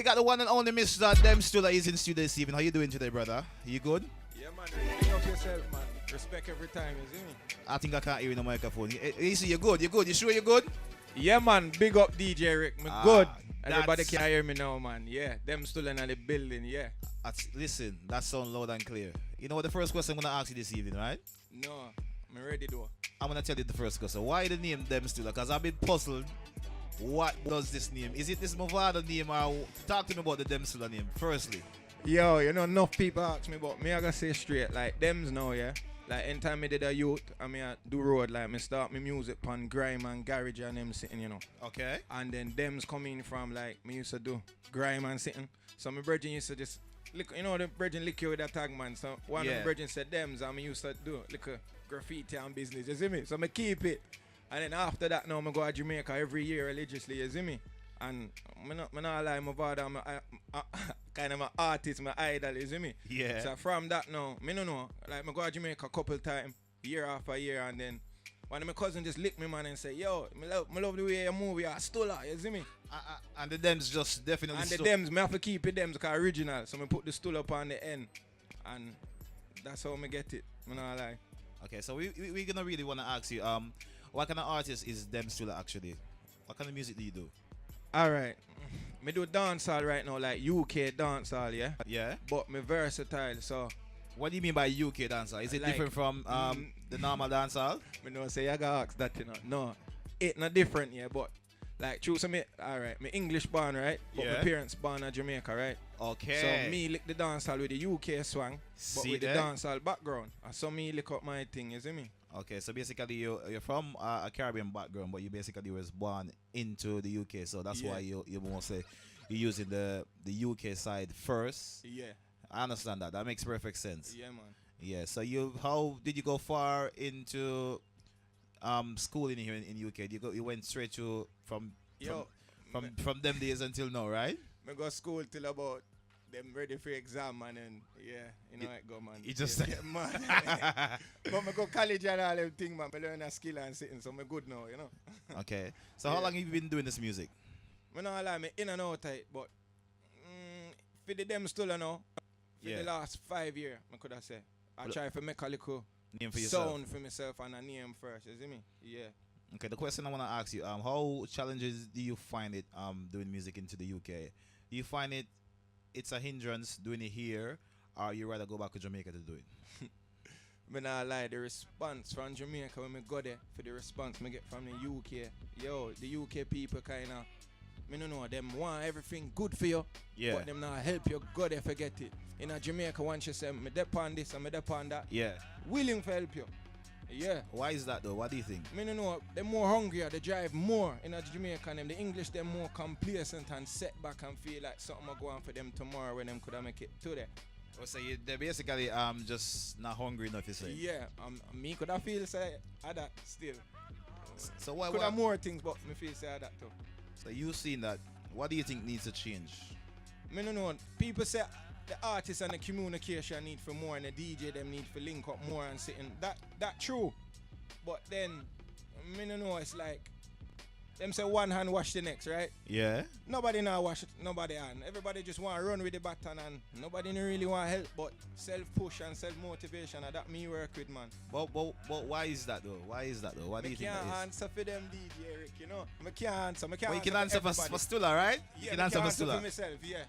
we got the one and only Mr. Demz Stulla is in studio this evening. How you doing today, brother? You good? Yeah, man. Big up yourself, man. Respect every time, you see me? I think I can't hear you in the microphone. You see, you're good. You're good. You sure you're good? Yeah, man. Big up DJ Rick. Me good. Everybody that's- can hear me now, man. Yeah. Them still in the building, yeah. Listen, that sounds loud and clear. You know what the first question I'm going to ask you this evening, right? No. I'm ready, though. I'm going to tell you the first question. Why the name Demz Stulla? Because I've been puzzled. What does this name? Is it this Movado name or talk to me about the Demz Stulla name, firstly? Yo, you know, enough people ask me, but me I gotta say straight, like, Demz now, yeah? Like, anytime I did a youth, I mean, I do road, like, me start my music on grime and garage and them sitting, you know. Okay. And then Demz coming from, like, me used to do grime and sitting. So my brethren used to just, lick, you know, the brethren lick you with a tag, man. So one of the brethren said Demz, and me used to do, like, a graffiti and business, you see me? So I keep it. And then after that, now I go to Jamaica every year religiously, you see me? And I not lie, my father, I'm kind of an artist, my idol, you see me? Yeah. So from that now, I don't know, like I go to Jamaica a couple times, year after year, and then one of my cousins just lick me, man, and say, yo, I love the way you move, you're Stulla, you see me? And the Demz just definitely... And the Demz, I have to keep it Demz because original, so I put the Stulla up on the end, and that's how I get it, I not lie. Okay, so we're going to really want to ask you, what kind of artist is Demz Stulla actually? What kind of music do you do? Alright, me do dancehall right now, like UK dancehall, yeah? Yeah. But me versatile, so... What do you mean by UK dancehall? Is it like, different from the normal dancehall? Me know say I gotta ask that, you know. No, it not different, yeah, but... Like, choose me, alright, me English born, right? But my parents born in Jamaica, right? Okay. So me lick the dancehall with the UK swang, but with the dancehall background. And so me lick up my thing, you see me? Okay, so basically you're from a Caribbean background, but you basically was born into the UK, so that's why you won't say you're using the UK side first. Yeah. I understand that. That makes perfect sense. Yeah, man. Yeah. So how did you go far into schooling here in UK? You went straight to from them days until now, right? I go school till about them ready for exam, man, and yeah, you know how it go, man. You just man. But I go college and all them thing, man. I learn a skill and sitting, so I'm good now, you know. Okay. So how long have you been doing this music? I don't lie, me in and out of it, but for the Demz Stulla now, for the last 5 years, I could have said. I try to make a little name for yourself. Sound for myself and a name first, you see me? Yeah. Okay, the question I want to ask you, how challenges do you find it doing music into the UK? Do you find it's a hindrance doing it here, or you rather go back to Jamaica to do it? Me not lie, the response from Jamaica when me go there, for the response me get from the UK, yo, the UK people kinda, me don't know, them want everything good for you, but them not help you go there forget it. In a Jamaica, once you say, me depend this and me depend that, willing to help you. Yeah. Why is that though? What do you think? Me don't know, they're more hungrier, they drive more in a Jamaica, them the English they're more complacent and set back and feel like something will go on for them tomorrow when them could have make it today. Oh, so they're basically just not hungry enough, you say? Yeah, me could have feel say that still. So why could have more things, but me feel say that too. So you seen that, what do you think needs to change? Me don't know, people say the artists and the communication need for more and the DJ them need for link up more and sitting. That true. But then, me don't know, it's like, them say one hand wash the next, right? Yeah. Nobody now wash nobody hand. Everybody just want to run with the baton and nobody really want help, but self-push and self-motivation, and that me work with, man. But why is that though? Why is that though? What do you think that is? I can't answer for them, DJ Rick, you know? I can't answer. Well, you can answer for Stulla, right? Yeah, you can answer for Stulla. for myself, yeah.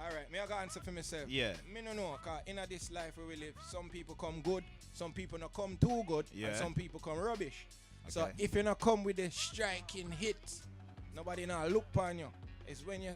Alright, me I got answer for myself. Yeah. Me no know, cause in this life where we live, some people come good, some people not come too good, and some people come rubbish. Okay. So if you not come with the striking hits, nobody now look upon you. It's when you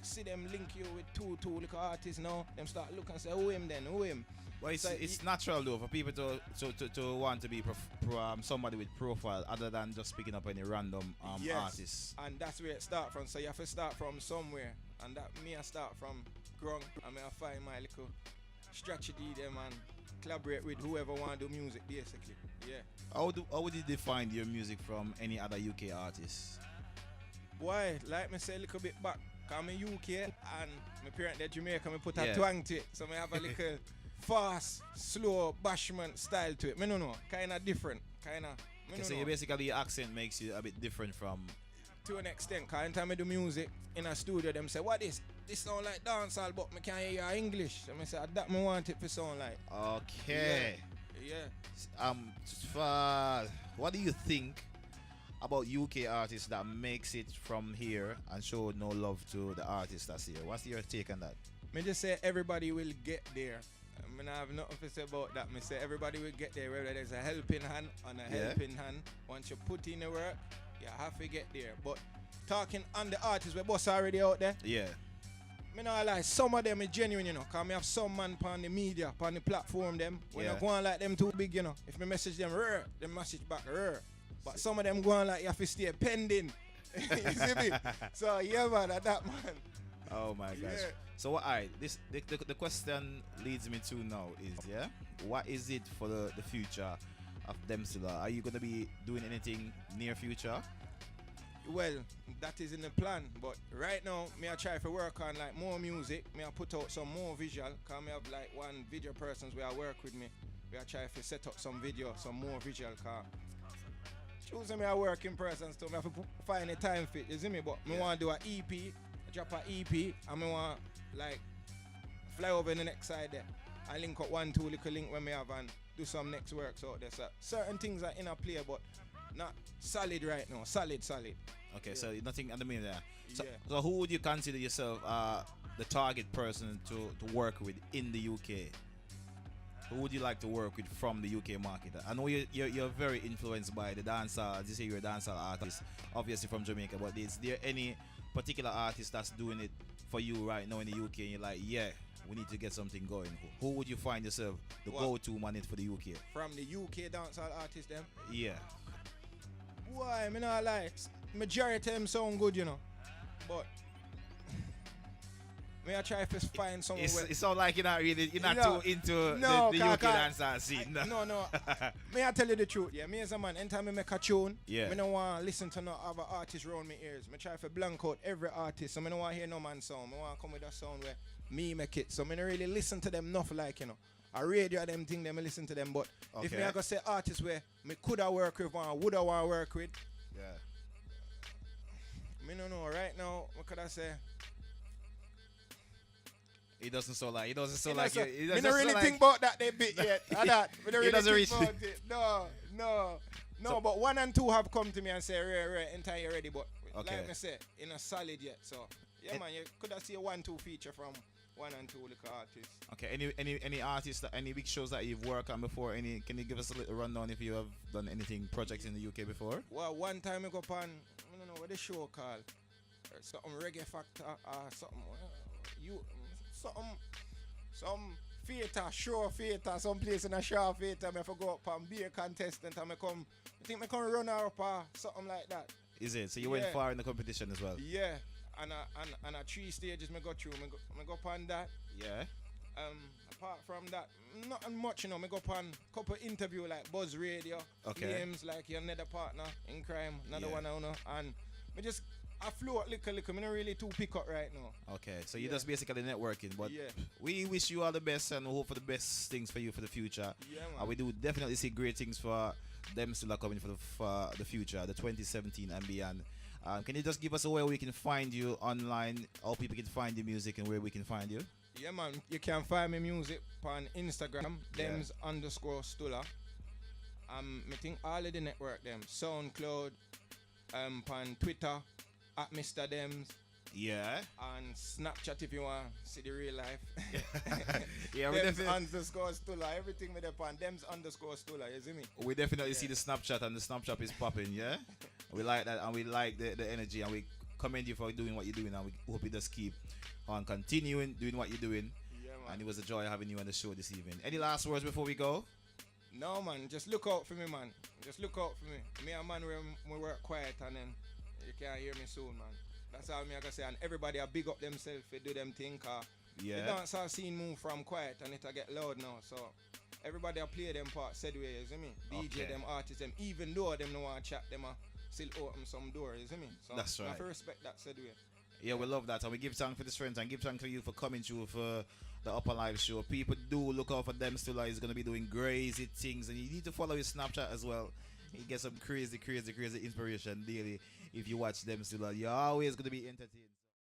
see them link you with two little artists now, them start look and say, who him then, who him? Well, it's natural though for people to want to be somebody with profile other than just picking up any random artists. And that's where it start from. So you have to start from somewhere, and that me I start from ground, and I find my little strategy them and collaborate with whoever want to do music basically. Yeah. How would you define your music from any other UK artist? Boy, like me say a little bit back, cause I'm in UK and my parents they're Jamaica, me put a twang to it. So I have a little fast, slow, bashment style to it. Me no know, kinda different. Kinda So you basically your accent makes you a bit different from to an extent, cause anytime I do music in a studio, them say, what is this sound like dancehall, but me can't hear your English. So I say, that me want it to sound like. Okay. Yeah. What do you think about UK artists that makes it from here and show no love to the artists that's here? What's your take on that? Me just say everybody will get there. I mean, I have nothing to say about that. Me say everybody will get there, whether there's a helping hand and a helping hand. Once you put in the work, you have to get there. But talking on the artists, we boss already out there. Yeah. Me not lie, some of them is genuine, you know. Cause me have some man on the media, on the platform them. When I go on like them too big, you know. If me message them, them message back, But some of them go on like you have to stay pending. You see me? So yeah, man, that man. Oh my gosh. Yeah. So alright, the question leads me to now is what is it for the future of Demz? Are you gonna be doing anything near future? Well, that is in the plan, but right now, me I try to work on like more music. Me I put out some more visual, cause me have like one video persons where I work with me. We I try to set up some video, some more visual, cause choosing me I work in person, so me have to find a time fit, you see me? But me want to do an EP, drop an EP, and me want like fly over in the next side there. I link up 1-2 little link when me have and do some next works out there. So certain things are in a play, but not solid right now. Solid. Okay, so nothing at the minute there. So, Yeah. so who would you consider yourself the target person to work with in the UK? Who would you like to work with from the UK market? I know you're very influenced by the dancehall. As you say, you're a dancehall artist, obviously from Jamaica. But is there any particular artist that's doing it for you right now in the UK? And you're like, yeah, we need to get something going. Who would you find yourself the go-to man for the UK? From the UK dancehall artists, them. Yeah. Why? Me not like. Majority of them sound good, you know. But me I try to find someone. It's not like you're not too into no, the UK dancehall scene. No. Me I tell you the truth, yeah. Me as a man, anytime I make a tune, me don't want to listen to no other artists around my ears. Me try to blank out every artist, so me don't want to hear no man sound. Me want to come with a sound where me make it. So me don't really listen to them enough, like, you know. I radio them thing, them I listen to them, but if me I go say artists where me coulda work with or woulda want to work with, me no know. Right now, what could I say? It doesn't sound like. Me don't really think about that they bit yet. Me don't really think about it. No. But 1 and 2 have come to me and say, Ray, entire you ready, but like I say, in a solid yet. So yeah, man, you could have see a 1-2 feature from 1 and 2 little artists. Okay, any artists, any big shows that you've worked on before? Can you give us a little rundown if you have done anything projects in the UK before? Well, one time I go on, I don't know what the show called. Something Reggae Factor, something some theater, show theater, some place in a show theater. I have to go up and be a contestant and I think I come run her up something like that. Is it? So you went far in the competition as well? Yeah. And 3 stages I go through. I go up on that. Yeah. Apart from that, not much, you know. I go up on a couple interview like Buzz Radio. Okay. Names like your another partner in crime, another one I know. And I float little. I'm not really too pick up right now. Okay, so you're just basically networking, but we wish you all the best and hope for the best things for you for the future. Yeah, man. And we do definitely see great things for them still coming for the future, the 2017 and beyond. Can you just give us a way we can find you online, how people can find your music and where we can find you? Yeah, man. You can find me music on Instagram, Demz_Stulla. I think all of the network them, SoundCloud, on Twitter, at Mr. Demz. Yeah. And Snapchat if you want to see the real life. Yeah, we definitely Demz_Stulla. Everything with on Demz_Stulla, you see me? We definitely see the Snapchat and the Snapchat is popping, yeah? We like that and we like the energy and we commend you for doing what you're doing and we hope you just keep on continuing doing what you're doing. Yeah, man. And it was a joy having you on the show this evening. Any last words before we go? No, man. Just look out for me, man. Just look out for me. Me and man, we work quiet and then you can't hear me soon, man. That's all me I can say. And everybody a big up themselves to do them thing. The dancehall scene move from quiet and it'll get loud now. So everybody a play them part said way, you see me? DJ them artists them. Even though them no want to chat, them still open some doors, you see me? So that's right. I have to respect that said way. Yeah, we love that. And we give thanks for the strength and give thanks for you for coming through for the Upnlive show. People do look out for them. Stulla is going to be doing crazy things. And you need to follow his Snapchat as well. You get some crazy inspiration daily if you watch them still. You're always gonna be entertained.